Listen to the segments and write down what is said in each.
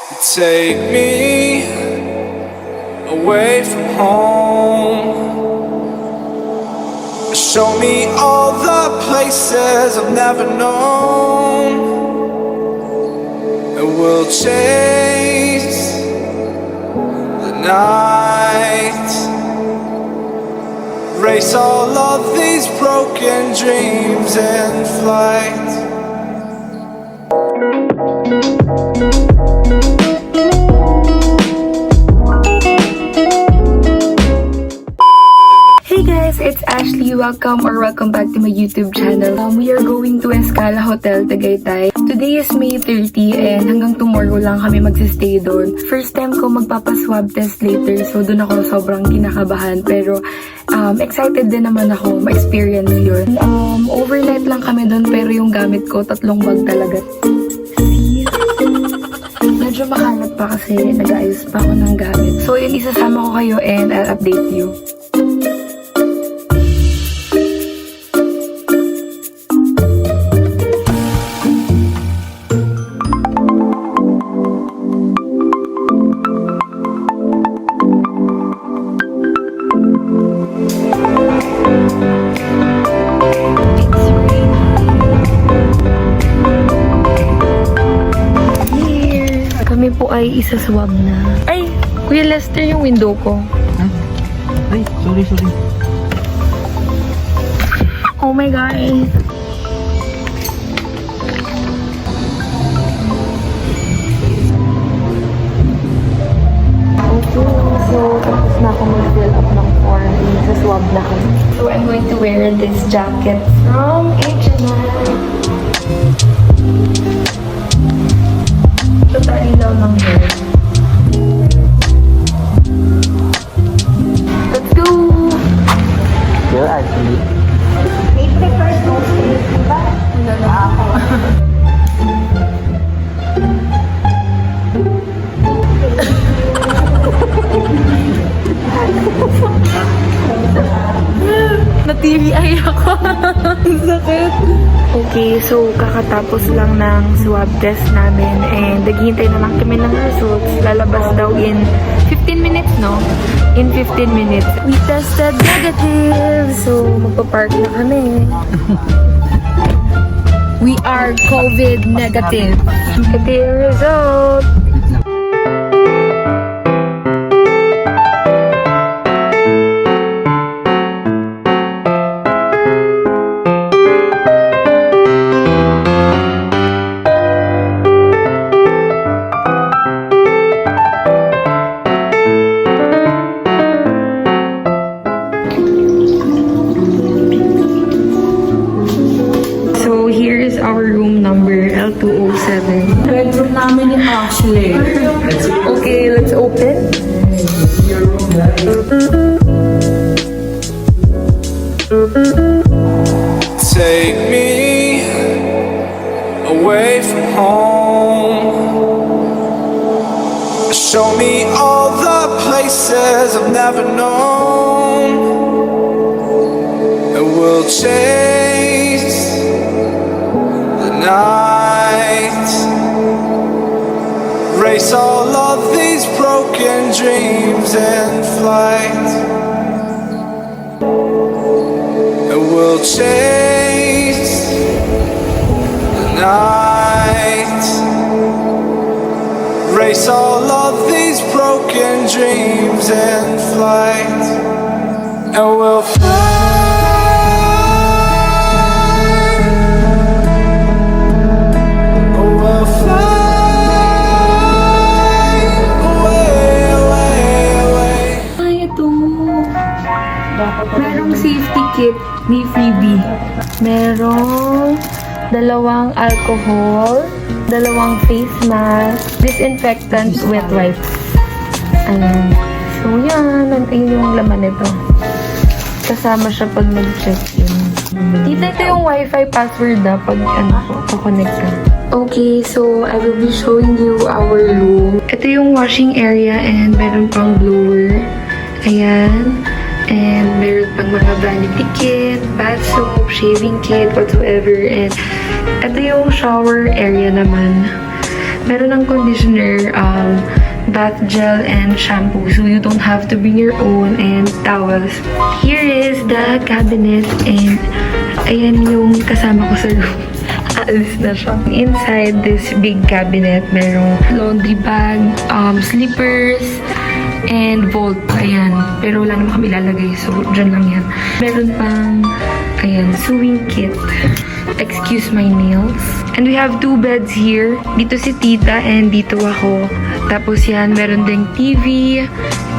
Take me away from home. Show me all the places I've never known. And we'll chase the night, race all of these broken dreams in flight. It's Ashley. Welcome back to my YouTube channel. We are going to ESCALA Hotel Tagaytay. Today is May 30 and hanggang tomorrow lang kami magsistay doon. First time ko magpapaswab test later, so doon ako sobrang kinakabahan. Pero excited din naman ako ma-experience yun. Overnight lang kami doon pero yung gamit ko 3 bag talaga. Medyo makalat pa kasi nag-ayos pa ako ng gamit. So yun, isasama ko kayo and I'll update you. Kami po ay isaswab na. Ay! Kuya Lester, yung window ko. Ay, sorry. Oh my God! Okay, so tapos na ako mag-fill up ng form. Isaswab na kami. So I'm going to wear this jacket from H&M. Totally lang ng hair. Let's go! You're actually. May prefers no space, diba? Wala na ako. Na-TVI ako. Sakit. Okay, so kakatapos lang ng swab test namin and naghihintay na lang kami ng results. Lalabas daw in 15 minutes, no? In 15 minutes. We tested negative, so magpa-park na kami. We are COVID negative. Ito yung result. Our room number L207. Bedroom namin ni Ashley. Okay, let's open. Take me away from home. Show me all the places I've never known. And we'll chase the night, race all of these broken dreams in flight. And we'll chase the night, race all of these broken dreams in flight. And we'll fly. Merong safety kit, may freebie. Merong 2 alcohol, 2 face mask, disinfectant, wet wipes. Ayan. So yan, yun yung laman nito. Kasama siya pag mag-check-in. Dito ito yung wifi password na pag connect ka. Okay, so I will be showing you our room. Ito yung washing area and meron pang blower. Ayan. And meron pang mga vanity kit, bath soap, shaving kit, whatsoever. And ito yung shower area naman. Meron ng conditioner, bath gel, and shampoo. So you don't have to bring your own, and towels. Here is the cabinet, and ayan yung kasama ko sa room. Aalis na siya. Inside this big cabinet, merong laundry bag, slippers, and vault. Ayan. Pero wala naman kami lalagay. So, dyan lang yan. Meron pang, ayan, sewing kit. Excuse my nails. And we have 2 beds here. Dito si tita and dito ako. Tapos yan, meron ding TV.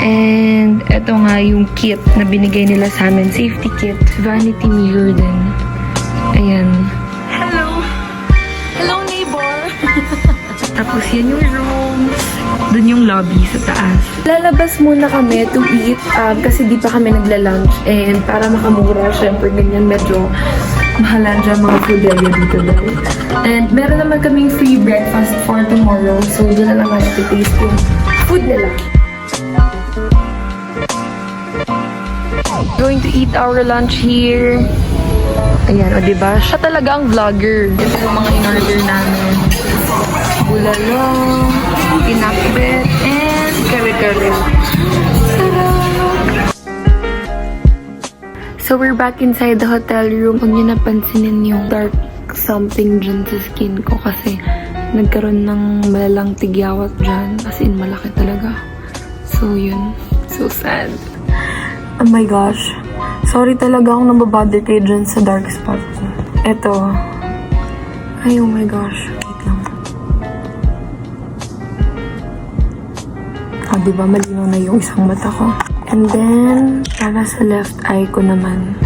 And eto nga yung kit na binigay nila sa amin. Safety kit. Vanity mirror din. Ayan. Hello! Hello, neighbor! Tapos yan yung rooms. Dun yung lobby sa taas. Lalabas muna kami to eat kasi di pa kami nagla-lunch. And para makamura, syempre ganyan medyo mahalan dyan mga food area dito dahil. And meron naman kaming free breakfast for tomorrow. So doon na lang natin taste yung food nila. Going to eat our lunch here. Ayan, o diba? Siya talaga ang vlogger. Ito yung mga in-order namin. Bulalo, pinakbet, and kare-kare. Sarap! So, we're back inside the hotel room. Huwag niyo napansinin yung dark something dyan sa skin ko kasi nagkaroon ng malalang tigyawat dyan. As in, malaki talaga. So, yun. So sad. Oh my gosh. Sorry talaga akong nababother kayo dyan sa dark spot ko. Eto. Ay, oh my gosh. Wait lang. Diba malinaw na yung isang mata ko. And then, para sa left eye ko naman.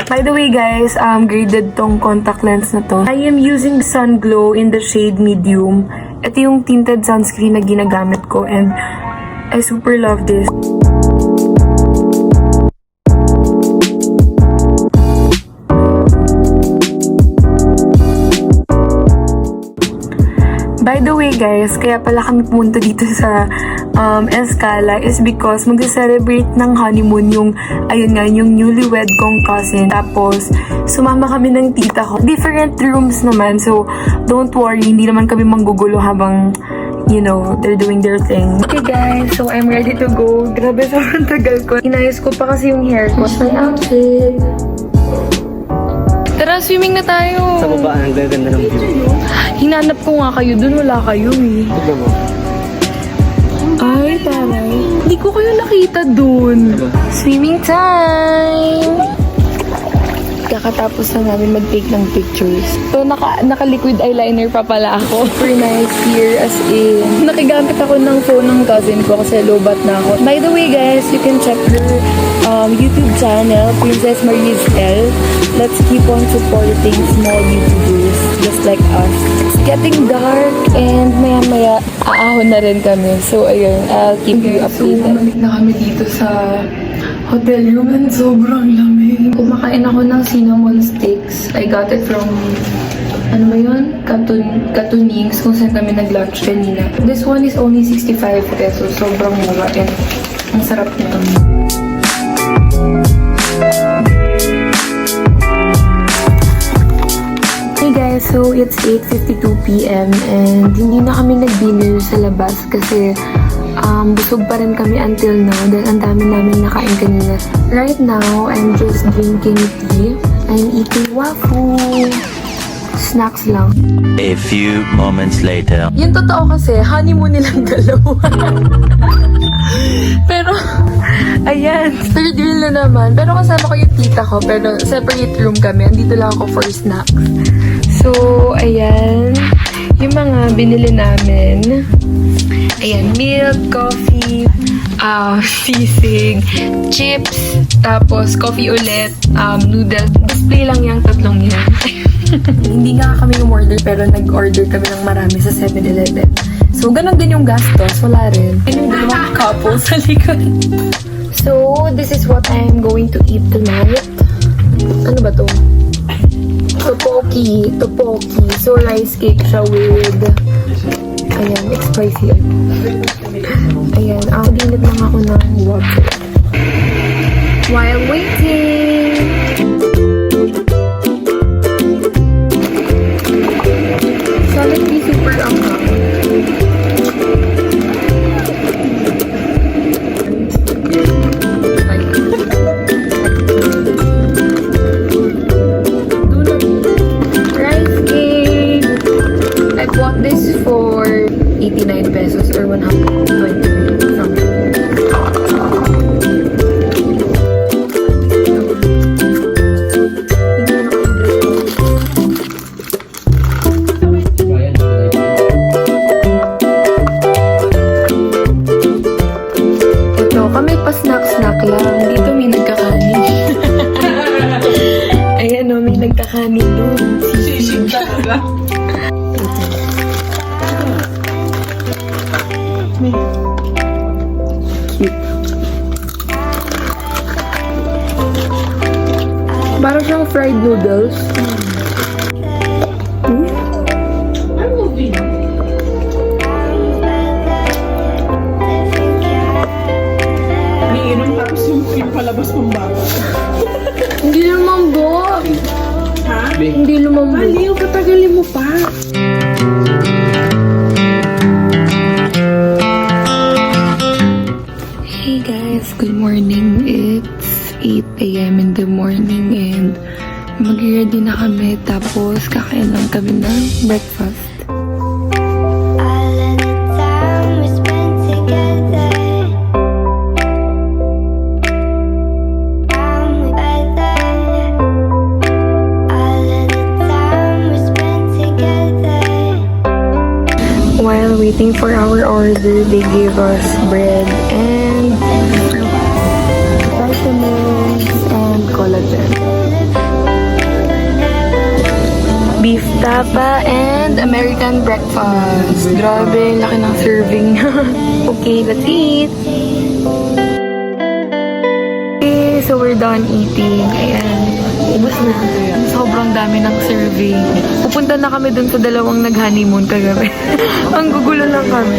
By the way guys, graded tong contact lens na to. I am using Sun Glow in the shade medium. Ito yung tinted sunscreen na ginagamit ko and I super love this. By the way guys, kaya pala kami pumunta dito sa Escala is because mag-celebrate ng honeymoon yung, ayun nga, yung newlywed kong cousin. Tapos, sumama kami ng tita ko. Different rooms naman, so don't worry, hindi naman kami manggugulo habang, you know, they're doing their thing. Okay guys, so I'm ready to go. Grabe, sobrang tagal ko. Inayos ko pa kasi yung hair ko. My outfit. Tara, swimming na tayo. Sa baba, ang gaganda ng view. Hinanap ko nga kayo dun, wala kayo eh. Tignan mo. Ay, taray. Hindi ko kayo nakita dun. Swimming time! Kakatapos na namin mag-take ng pictures. So, naka-liquid eyeliner pa pala ako. Super nice here, as in. Nakigamit ako ng phone ng cousin ko kasi lobat na ako. By the way, guys, you can check her YouTube channel, Princess Marie's L. Let's keep on supporting small YouTubers just like us. It's getting dark and maya-maya aahon na rin kami. So, ayun, I'll keep you updated. So, bumalik na kami dito sa hotel room and sobrang lamig. Kumakain ako ng cinnamon sticks. I got it from, ano ba yun? Katunings, kung saan kami nag-lunch kanina. This one is only 65 pesos. Sobrang mura and ang sarap nito. Hey guys, so it's 8:52 PM and hindi na kami nag-dinner sa labas kasi busog pa rin kami until now dahil ang dami namin nakain kanina. Right now, I'm just drinking tea. I'm eating waffle. Snacks lang. A few moments later. Yung totoo kasi, honeymoon nilang dalawa. Pero, ayan, third wheel na naman. Pero kasama ko yung tita ko, pero separate room kami. Andito lang ako for snacks. So, ayan, yung mga binili namin. Ayan, milk, coffee, sisig, chips, tapos coffee ulit, noodles. Display lang yung tatlong yan. Hindi nga kami umorder pero nag-order kami ng marami sa 7-Eleven. So, ganun din yung gastos. Wala rin. Yung dalawang couple sa likod. So, this is what I'm going to eat tonight. Ano ba to? Topoki. So, rice cake siya with... Ayan, it's spicy. Ayan, dinit lang ako ng water. While waiting! or 120 something. Ito, kami pa snack-snack lang. Dito may nagkakanin. Ayan o, may nagkakanin doon. Sisig talaga. Cute. Parang siyang fried noodles. Ano movie? May inom tapos yung film palabas pang bago. Hindi lumambo. Ha? Hindi lumambo. Aliw, patagalin mo pa. Hey guys, good morning. It's 8 a.m. in the morning and mag-ready na kami tapos kakain lang kami ng breakfast. All of the time we spent together, I'm better. All of the time we spent together. While waiting for our order, they gave us bread and vitamins and collagen. Beef tapa and American breakfast. Grabe, laki ng serving. Okay, let's eat. Okay, so we're done eating. Ayan, ubos na. Sobrang dami ng serving. Pupunta na kami dun sa dalawang nag-honeymoon kagabi. Ang gugulo lang kami.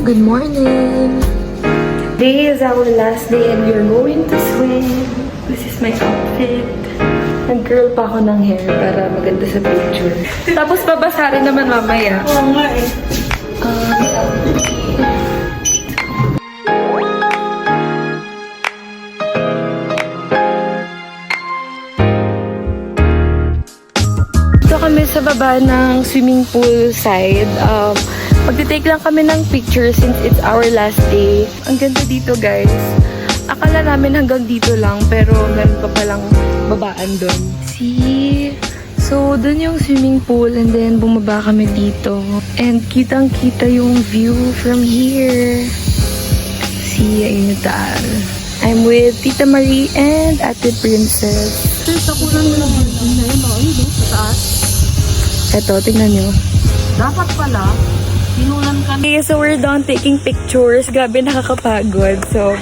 Good morning! Today is our last day and we're going to swim. This is my outfit. Nag-curl pa ako ng hair para maganda sa picture. Tapos babasa rin naman mamaya. Oo nga eh. Dito kami sa baba ng swimming pool side. Magte-take lang kami ng picture since it's our last day. Ang ganda dito, guys. Akala namin hanggang dito lang, pero meron pa palang babaan doon. See? So, doon yung swimming pool and then bumaba kami dito. And kitang-kita yung view from here. See, ayun yung taal. I'm with Tita Marie and Ate Princess. Sa kulang na ng building na yun, oh. Yun, sa taas. Eto, tingnan nyo. Dapat pala, tinulan ka. Okay, so we're done taking pictures. Grabe, nakakapagod. So,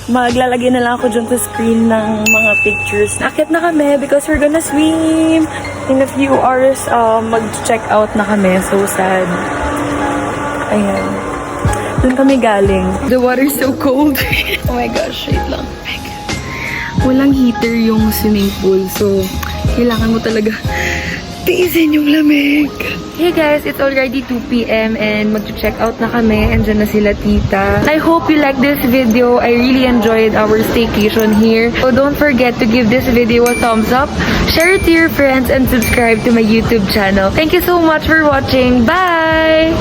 maglalagay na lang ako dyan sa screen ng mga pictures. Akit na kami because we're gonna swim. In a few hours, mag-check out na kami. So sad. Ayan. Doon kami galing. The water's so cold. Oh my gosh, wait lang. Oh my God. Walang heater yung swimming pool. So, kailangan mo talaga tiisin yung lamig. Hey guys, it's already 2 p.m. and mag-check out na kami. Andyan na sila tita. I hope you like this video. I really enjoyed our staycation here. So don't forget to give this video a thumbs up, share it to your friends, and subscribe to my YouTube channel. Thank you so much for watching. Bye!